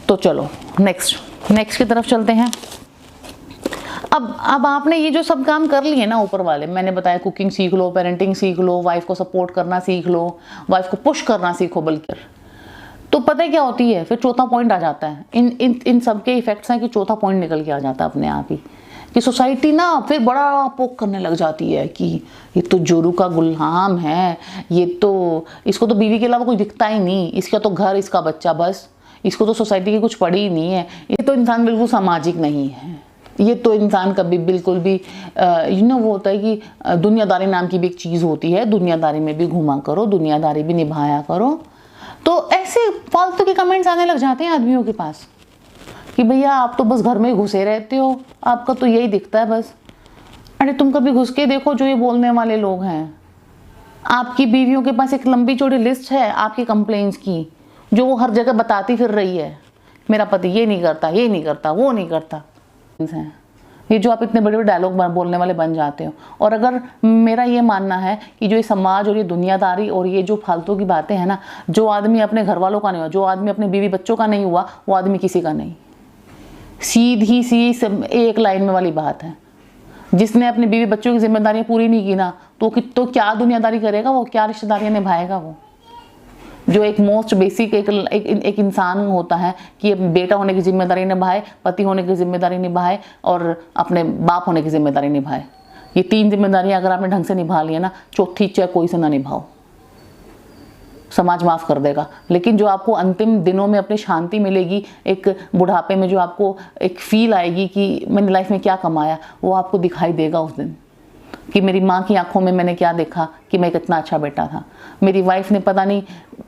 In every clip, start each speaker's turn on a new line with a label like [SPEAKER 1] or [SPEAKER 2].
[SPEAKER 1] तो चलो नेक्स्ट की तरफ चलते हैं। अब आपने ये जो सब काम कर लिए ना ऊपर वाले, मैंने बताया कुकिंग सीख लो, पेरेंटिंग सीख लो, वाइफ को सपोर्ट करना सीख लो, वाइफ को पुश करना सीखो बल्कि, तो पता है क्या होती है फिर चौथा पॉइंट आ जाता है। इन सब के इफेक्ट्स हैं कि चौथा पॉइंट निकल के आ जाता है अपने आप ही, कि सोसाइटी ना फिर बड़ा पोक करने लग जाती है कि ये तो जोरू का गुलाम है, ये तो, इसको तो बीवी के अलावा कोई दिखता ही नहीं, इसका तो घर, इसका बच्चा, बस इसको तो सोसाइटी की कुछ पड़ी ही नहीं है, ये तो इंसान बिल्कुल सामाजिक नहीं है, ये तो इंसान कभी बिल्कुल भी वो होता है कि दुनियादारी नाम की भी एक चीज़ होती है, दुनियादारी में भी घुमा करो, दुनियादारी भी निभाया करो। तो ऐसे फालतू के कमेंट्स आने लग जाते हैं आदमियों के पास कि भैया आप तो बस घर में ही घुसे रहते हो, आपका तो यही दिखता है बस। अरे तुम कभी घुस के देखो जो ये बोलने वाले लोग हैं, आपकी बीवियों के पास एक लंबी चौड़ी लिस्ट है आपकी कंप्लेंट्स की, जो वो हर जगह बताती फिर रही है, मेरा पति ये नहीं करता, ये नहीं करता, वो नहीं करता। ये जो आप इतने बड़े बड़े डायलॉग बोलने वाले बन जाते हो। और अगर मेरा ये मानना है कि जो ये समाज और ये दुनियादारी और ये जो फालतू की बातें हैं ना, जो आदमी अपने घर वालों का नहीं हुआ, जो आदमी अपने बीवी बच्चों का नहीं हुआ, वो आदमी किसी का नहीं। सीधी सी एक लाइन में वाली बात है। जिसने अपनी बीवी बच्चों की जिम्मेदारियां पूरी नहीं की ना, तो क्या दुनियादारी करेगा वो, क्या रिश्तेदारियां निभाएगा वो। जो एक मोस्ट बेसिक एक इंसान होता है कि बेटा होने की जिम्मेदारी निभाए, पति होने की जिम्मेदारी निभाए और अपने बाप होने की जिम्मेदारी निभाए। ये 3 जिम्मेदारियां अगर आपने ढंग से निभा लिया ना, चौथी चाहे कोई से ना निभाओ, समाज माफ़ कर देगा। लेकिन जो आपको अंतिम दिनों में अपनी शांति मिलेगी, एक बुढ़ापे में जो आपको एक फील आएगी कि मैंने लाइफ में क्या कमाया, वो आपको दिखाई देगा उस दिन कि मेरी माँ की आंखों में मैंने क्या देखा कि मैं कितना अच्छा बेटा था। मेरी वाइफ ने पता नहीं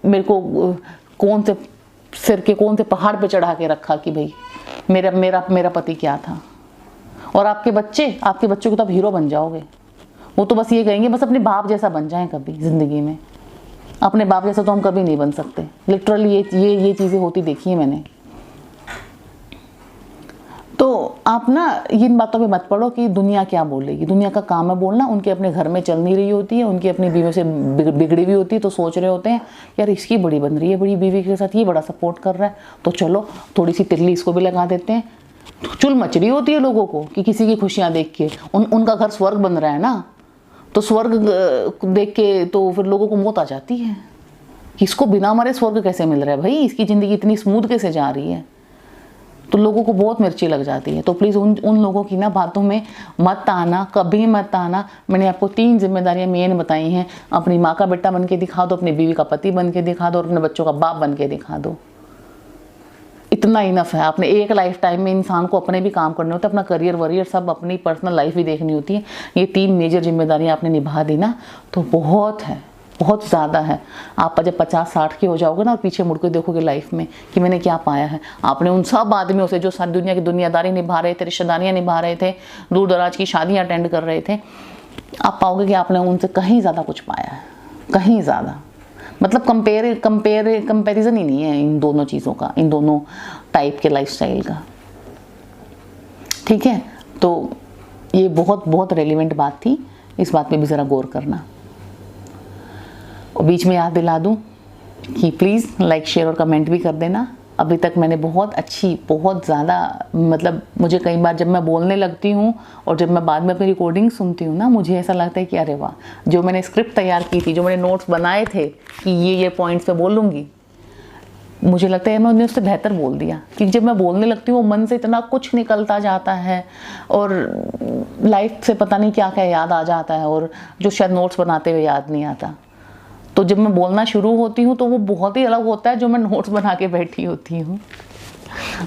[SPEAKER 1] मेरे को कौन से सिर के कौन से पहाड़ पे चढ़ा के रखा कि भाई मेरा पति क्या था। और आपके बच्चों को तो आप हीरो बन जाओगे। वो तो बस ये कहेंगे बस अपने बाप जैसा बन जाएं कभी ज़िंदगी में। अपने बाप जैसा तो हम कभी नहीं बन सकते। लिटरली ये चीज़ें होती देखी है मैंने। तो आप ना इन बातों पे मत पड़ो कि दुनिया क्या बोलेगी। दुनिया का काम है बोलना। उनके अपने घर में चल नहीं रही होती है, उनकी अपनी बीवी से बिगड़ी हुई होती है, तो सोच रहे होते हैं यार इसकी बड़ी बन रही है, बड़ी बीवी के साथ ये बड़ा सपोर्ट कर रहा है, तो चलो थोड़ी सी तिल्ली इसको भी लगा देते हैं। चुल मच रही होती है लोगों को कि किसी की खुशियाँ देख के उनका घर स्वर्ग बन रहा है ना, तो स्वर्ग देख के तो फिर लोगों को मौत आ जाती है। इसको बिना मरे स्वर्ग कैसे मिल रहा है भाई, इसकी ज़िंदगी इतनी स्मूथ कैसे जा रही है, तो लोगों को बहुत मिर्ची लग जाती है। तो प्लीज़ उन लोगों की ना बातों में मत आना, कभी मत आना। मैंने आपको 3 जिम्मेदारियां मेन बताई हैं। अपनी माँ का बेटा बन के दिखा दो, अपनी बीवी का पति बन के दिखा दो और अपने बच्चों का बाप बन के दिखा दो। इतना इनफ है। आपने एक लाइफ टाइम में इंसान को अपने भी काम करने होते हैं, अपना करियर वरियर सब, अपनी पर्सनल लाइफ भी देखनी होती है। ये 3 मेजर जिम्मेदारियाँ आपने निभा दी ना तो बहुत है, बहुत ज़्यादा है। आप जब 50-60 के हो जाओगे ना और पीछे मुड़ के देखोगे लाइफ में कि मैंने क्या पाया है, आपने उन सब आदमियों से जो सारी दुनिया की दुनियादारी निभा रहे थे, रिश्तेदारियाँ निभा रहे थे, दूर दराज की शादियाँ अटेंड कर रहे थे, आप पाओगे कि आपने उनसे कहीं ज़्यादा कुछ पाया है, कहीं ज़्यादा। मतलब कंपेरिजन ही नहीं है इन दोनों चीज़ों का, इन दोनों टाइप के लाइफस्टाइल का। ठीक है, तो ये बहुत बहुत रेलिवेंट बात थी, इस बात पे भी ज़रा गौर करना। और बीच में याद दिला दूं कि प्लीज़ लाइक शेयर और कमेंट भी कर देना। अभी तक मैंने बहुत ज़्यादा मतलब मुझे कई बार जब मैं बोलने लगती हूँ और जब मैं बाद में अपनी रिकॉर्डिंग सुनती हूँ ना, मुझे ऐसा लगता है कि अरे वाह, जो मैंने स्क्रिप्ट तैयार की थी, जो मैंने नोट्स बनाए थे कि ये पॉइंट्स पे बोलूँगी, मुझे लगता है मैंने उससे बेहतर बोल दिया। क्योंकि जब मैं बोलने लगती हूँ मन से इतना कुछ निकलता जाता है और लाइफ से पता नहीं क्या क्या याद आ जाता है, और जो शायद नोट्स बनाते हुए याद नहीं आता। तो जब मैं बोलना शुरू होती हूँ तो वो बहुत ही अलग होता है जो मैं नोट्स बना के बैठी होती हूँ,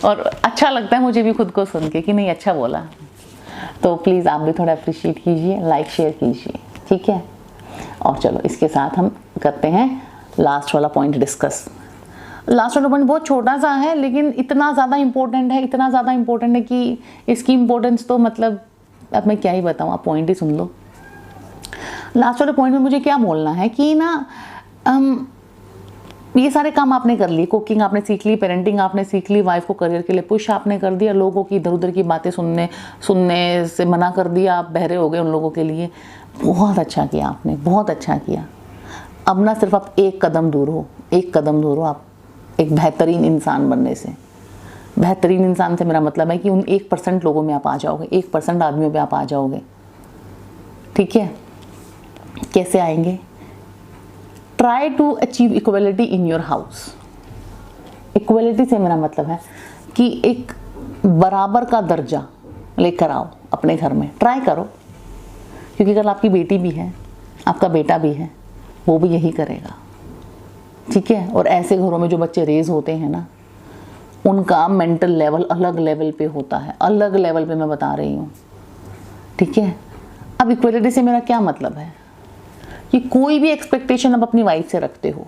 [SPEAKER 1] और अच्छा लगता है मुझे भी खुद को सुन के कि नहीं अच्छा बोला। तो प्लीज़ आप भी थोड़ा अप्रिशिएट कीजिए, लाइक शेयर कीजिए, ठीक है। और चलो इसके साथ हम करते हैं लास्ट वाला पॉइंट डिस्कस। लास्ट वाला पॉइंट बहुत छोटा सा है लेकिन इतना ज़्यादा इम्पोर्टेंट है, इतना ज़्यादा इम्पोर्टेंट है कि इसकी इम्पोर्टेंस तो मतलब अब मैं क्या ही बताऊँ, आप पॉइंट ही सुन लो। लास्ट वाले पॉइंट में मुझे क्या बोलना है कि ना ये सारे काम आपने कर लिए, कुकिंग आपने सीख ली, पेरेंटिंग आपने सीख ली, वाइफ को करियर के लिए पुश आपने कर दिया, लोगों की इधर उधर की बातें सुनने से मना कर दिया, आप बहरे हो गए उन लोगों के लिए। बहुत अच्छा किया आपने, बहुत अच्छा किया। अब ना सिर्फ आप एक कदम दूर हो आप एक बेहतरीन इंसान बनने से। बेहतरीन इंसान से मेरा मतलब है कि उन 1% लोगों में आप आ जाओगे, 1% आदमियों पे आप आ जाओगे। ठीक है, कैसे आएंगे? Try to achieve equality in your house. Equality से मेरा मतलब है कि एक बराबर का दर्जा लेकर आओ अपने घर में, ट्राई करो। क्योंकि अगर आपकी बेटी भी है, आपका बेटा भी है, वो भी यही करेगा। ठीक है, और ऐसे घरों में जो बच्चे रेज होते हैं ना, उनका मेंटल लेवल अलग लेवल पे होता है, अलग लेवल पे मैं बता रही हूँ। ठीक है, अब इक्वलिटी से मेरा क्या मतलब है कि कोई भी एक्सपेक्टेशन आप अपनी वाइफ से रखते हो,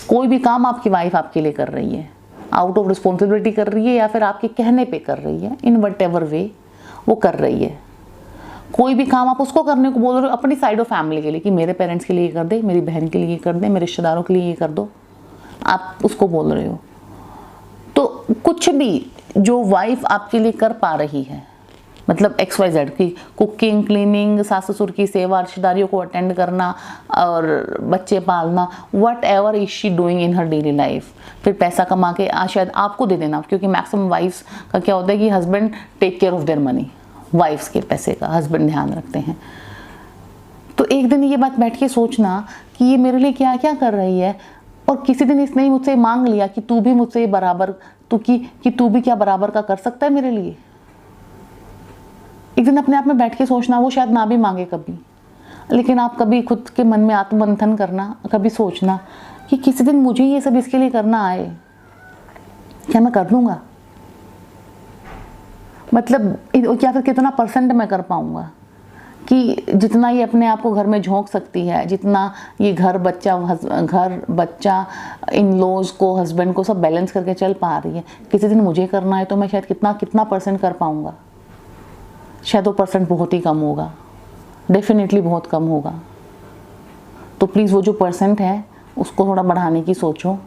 [SPEAKER 1] कोई भी काम आपकी वाइफ आपके लिए कर रही है, आउट ऑफ रिस्पॉन्सिबिलिटी कर रही है या फिर आपके कहने पे कर रही है, इन वट एवर वे वो कर रही है। कोई भी काम आप उसको करने को बोल रहे हो अपनी साइड ऑफ फैमिली के लिए कि मेरे पेरेंट्स के लिए ये कर दे, मेरी बहन के लिए ये कर दे, मेरे रिश्तेदारों के लिए ये कर दो, आप उसको बोल रहे हो। तो कुछ भी जो वाइफ आपके लिए कर पा रही है, मतलब XYZ की कुकिंग, क्लीनिंग, सास ससुर की सेवा, रिश्तेदारियों को अटेंड करना और बच्चे पालना, what ever is she doing in her daily life, फिर पैसा कमा के शायद आपको दे देना। क्योंकि मैक्सिमम वाइफ्स का क्या होता है कि husband take care of their money, wives के पैसे का हस्बैंड ध्यान रखते हैं। तो एक दिन ये बात बैठ के सोचना कि ये मेरे लिए क्या क्या कर रही है, और किसी दिन इसने मुझसे मांग लिया कि तू भी मुझसे बराबर, तू भी क्या बराबर का कर सकता है मेरे लिए। एक दिन अपने आप में बैठ के सोचना, वो शायद ना भी मांगे कभी, लेकिन आप कभी खुद के मन में आत्ममंथन करना, कभी सोचना कि किसी दिन मुझे ये सब इसके लिए करना आए, क्या मैं कर लूँगा? मतलब या फिर कितना % मैं कर पाऊँगा कि जितना ये अपने आप को घर में झोंक सकती है, जितना ये घर बच्चा इन लॉज को, हस्बैंड को सब बैलेंस करके चल पा रही है, किसी दिन मुझे करना है तो मैं शायद कितना % कर पाऊँगा? शायद वो % बहुत ही कम होगा, डेफिनेटली बहुत कम होगा। तो प्लीज़ वो जो % है उसको थोड़ा बढ़ाने की सोचो,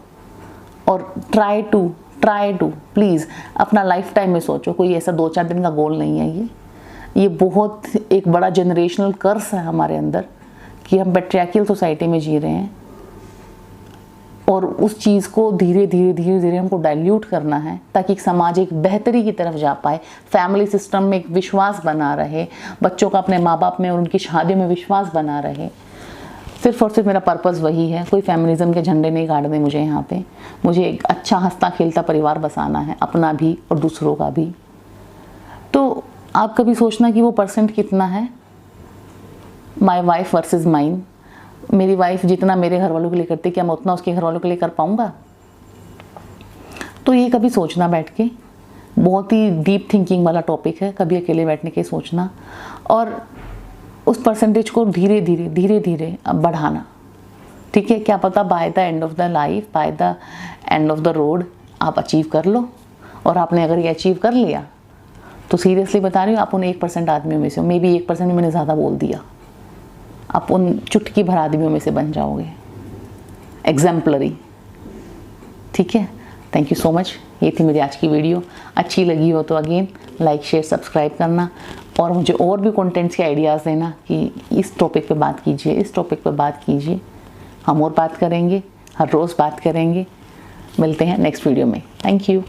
[SPEAKER 1] और ट्राई टू प्लीज़ अपना लाइफ टाइम में सोचो। कोई ऐसा 2-4 दिन का गोल नहीं है ये बहुत एक बड़ा जनरेशनल कर्स है हमारे अंदर कि हम पैट्रियार्कियल सोसाइटी में जी रहे हैं, और उस चीज़ को धीरे धीरे हमको डाइल्यूट करना है ताकि समाज एक बेहतरी की तरफ जा पाए, फैमिली सिस्टम में एक विश्वास बना रहे, बच्चों का अपने माँ बाप में और उनकी शादियों में विश्वास बना रहे। सिर्फ और सिर्फ मेरा पर्पस वही है। कोई फेमिनिज्म के झंडे नहीं गाड़ने मुझे यहाँ पे, मुझे एक अच्छा हंसता खेलता परिवार बसाना है, अपना भी और दूसरों का भी। तो आप कभी सोचना कि वो % कितना है, माई वाइफ वर्सेस माइन। मेरी वाइफ जितना मेरे घर वालों के लिए करती, क्या मैं उतना उसके घर वालों के लिए कर पाऊँगा? तो ये कभी सोचना बैठ के, बहुत ही डीप थिंकिंग वाला टॉपिक है, कभी अकेले बैठने के सोचना, और उस % को धीरे धीरे अब बढ़ाना। ठीक है, क्या पता by the end of the life, by the end of the road आप अचीव कर लो। और आपने अगर ये अचीव कर लिया तो सीरियसली बता रही हूँ, आप उन 1% आदमियों में से, मे बी 1% में मैंने ज़्यादा बोल दिया, आप उन चुटकी भर आदमियों में से बन जाओगे, एग्जाम्पलरी। ठीक है, थैंक यू सो मच। ये थी मेरी आज की वीडियो। अच्छी लगी हो तो अगेन लाइक, शेयर, सब्सक्राइब करना, और मुझे और भी कंटेंट्स के आइडियाज़ देना कि इस टॉपिक पे बात कीजिए, इस टॉपिक पे बात कीजिए। हम और बात करेंगे, हर रोज़ बात करेंगे। मिलते हैं नेक्स्ट वीडियो में। Thank you.